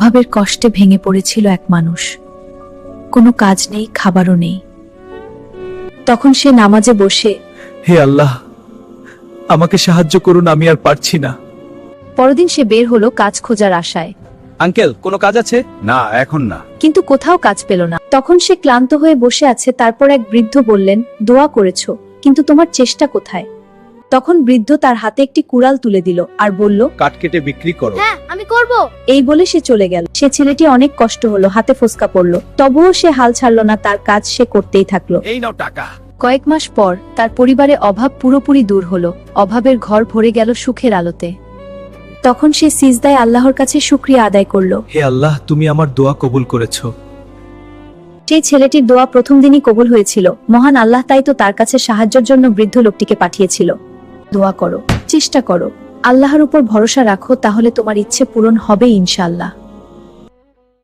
অভাবের কষ্টে ভেঙে পড়েছিল এক মানুষ। কোনো কাজ নেই, খাবারও নেই। তখন সে নামাজে বসে, হে আল্লাহ, আমাকে সাহায্য করুন, আমি আর পারছি না। পরদিন সে বের হলো কাজ খোঁজার আশায়, আঙ্কেল, কোনো কাজ আছে? না, এখন না। কিন্তু কোথাও কাজ পেল না। তখন সে ক্লান্ত হয়ে বসে আছে। তারপর এক বৃদ্ধ বললেন, দোয়া করেছো, কিন্তু তোমার চেষ্টা কোথায়? তখন বৃদ্ধ তার হাতে একটি কুড়াল তুলে দিল আর বলল, কাঠ কেটে বিক্রি করো। হ্যাঁ, আমি করব। এই বলে সে চলে গেল। সে ছেলেটি অনেক কষ্ট হলো, হাতে ফোস্কা পড়লো, তবুও সে হাল ছাড়লো না, তার কাজ সে করতেই থাকলো। এই নাও টাকা। কয়েক মাস পর তার পরিবারে অভাব পুরোপুরি দূর হলো। অভাবের ঘর ভরে গেল সুখের আলোতে। তখন সে সিজদায় আল্লাহর কাছে শুকরিয়া আদায় করলো। হে আল্লাহ, তুমি আমার দোয়া কবুল করেছো। সেই ছেলেটির দোয়া প্রথম দিনই কবুল হয়েছিল। মহান আল্লাহ তাই তো তার কাছে সাহায্যের জন্য বৃদ্ধ লোকটিকে পাঠিয়েছিল। দোয়া করো, চেষ্টা করো, আল্লাহর উপর ভরসা রাখো, তাহলে তোমার ইচ্ছে পূরণ হবে ইনশাআল্লাহ।